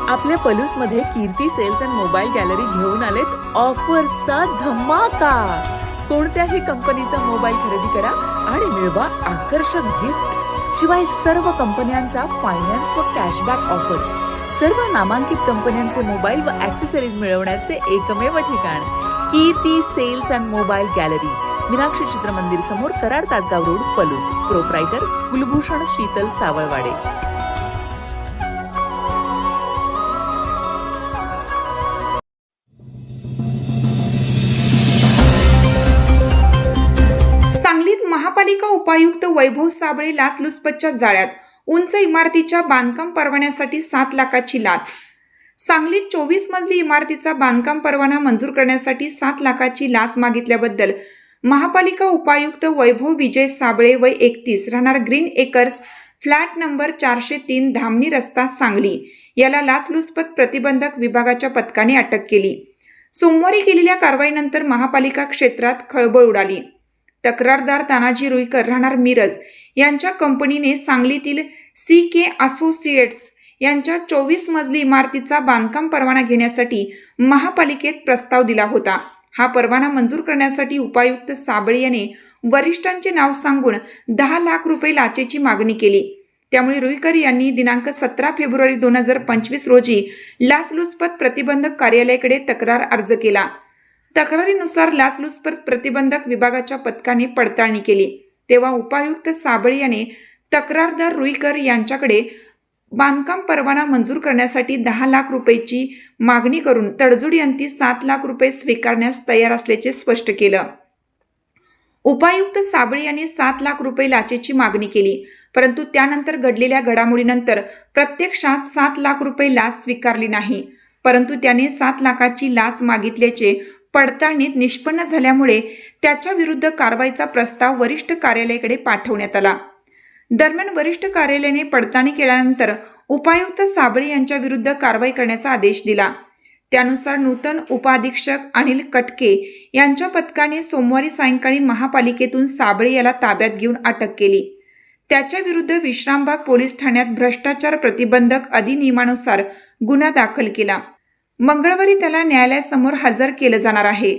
आपल्या पलूसमध्ये कीर्ती sales and mobile gallery घेऊन आलेत ऑफर्सचा धमाका। कोणत्याही कंपनीचा मोबाईल खरेदी करा आणि मिळवा आकर्षक गिफ्ट। शिवाय सर्व कंपन्यांचा फायनान्स व कॅशबॅक ऑफर। सर्व नामांकित कंपन्यांचे मोबाईल व ॲक्सेसरीज मिळवण्याचे एकमेव ठिकाण Kirti sales and mobile gallery, Meenakshi Chitramandir समोर, कराड तासगाव रोड, पलूस। प्रोप्रायटर कुलभूषण शीतल सावळवाडे। सांगलीत महापालिका उपायुक्त वैभव साबळे लाचलुचपतच्या जाळ्यात। उंच इमारतीच्या बांधकाम परवान्यासाठी 7 लाखाची लाच। सांगलीत 24 मजली इमारतीचा बांधकाम परवाना मंजूर करण्यासाठी 7 लाखाची लाच मागितल्याबद्दल महापालिका उपायुक्त वैभव विजय साबळे वय 31 राहणार green acres flat number 403 Dhamani रस्ता सांगली याला लाचलुचपत प्रतिबंधक विभागाच्या पथकाने अटक केली। सोमवारी केलेल्या कारवाईनंतर महापालिका क्षेत्रात खळबळ उडाली। तक्रारदार तानाजी रुईकर राहणार मिरज यांच्या कंपनीने सांगलीतील CK असोसिएट्स यांच्या 24 मजली इमारतीचा बांधकाम परवाना घेण्यासाठी महापालिकेत प्रस्ताव दिला होता। हा परवाना मंजूर करण्यासाठी उपायुक्त साबळे याने वरिष्ठांचे नाव सांगून 10 लाख रुपये लाचेची मागणी केली। त्यामुळे रुईकर यांनी दिनांक 17 फेब्रुवारी 2025 रोजी लाचलुचपत प्रतिबंधक कार्यालयाकडे तक्रार अर्ज केला। तक्रारीनुसार लाचलुचपत प्रतिबंधक विभागाच्या पथकाने पडताळणी केली, तेव्हा उपायुक्त साबळे याने तक्रारदार रुईकर यांच्याकडे बांधकाम परवाना मंजूर करण्यासाठी 10 लाख रुपयाची मागणी करून तडजोडीअंती 7 लाख रुपये स्वीकारण्यास तयार असल्याचे स्पष्ट केलं। उपायुक्त साबळे यांनी 7 लाख रुपये लाचेची मागणी केली, परंतु त्यानंतर घडलेल्या घडामोडीनंतर प्रत्यक्षात 7 लाख रुपये लाच स्वीकारली नाही, परंतु त्याने 7 लाखाची लाच मागितल्याचे पडताळणीत निष्पन्न झाल्यामुळे त्याच्या विरुद्ध कारवाईचा प्रस्ताव वरिष्ठ कार्यालयाकडे पाठवण्यात आला। दरम्यान वरिष्ठ कार्यालयाने पडताळणी केल्यानंतर उपायुक्त साबळे यांच्या विरुद्ध कारवाई करण्याचा आदेश दिला। त्यानुसार नूतन उपअधीक्षक अनिल कटके यांच्या पथकाने सोमवारी सायंकाळी महापालिकेतून साबळे याला ताब्यात घेऊन अटक केली। त्याच्या विरुद्ध विश्रामबाग पोलीस ठाण्यात भ्रष्टाचार प्रतिबंधक अधिनियमानुसार गुन्हा दाखल केला। मंगळवारी त्याला न्यायालयासमोर हजर केलं जाणार आहे।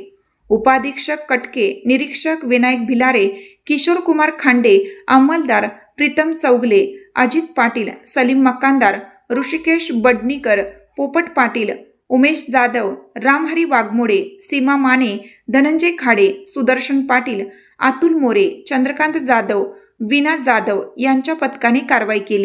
उपाधीक्षक कटके, निरीक्षक विनायक भिलारे, किशोर कुमार खांडे, अंमलदार प्रीतम चौगले, अजित पाटील, सलीम मकानदार, ऋषिकेश बडनीकर, पोपट पाटील, उमेश जाधव, रामहरी वाघमोडे, सीमा माने, धनंजय खाडे, सुदर्शन पाटील, अतुल मोरे, चंद्रकांत जाधव, विना जाधव यांच्या पथकाने कारवाई केली।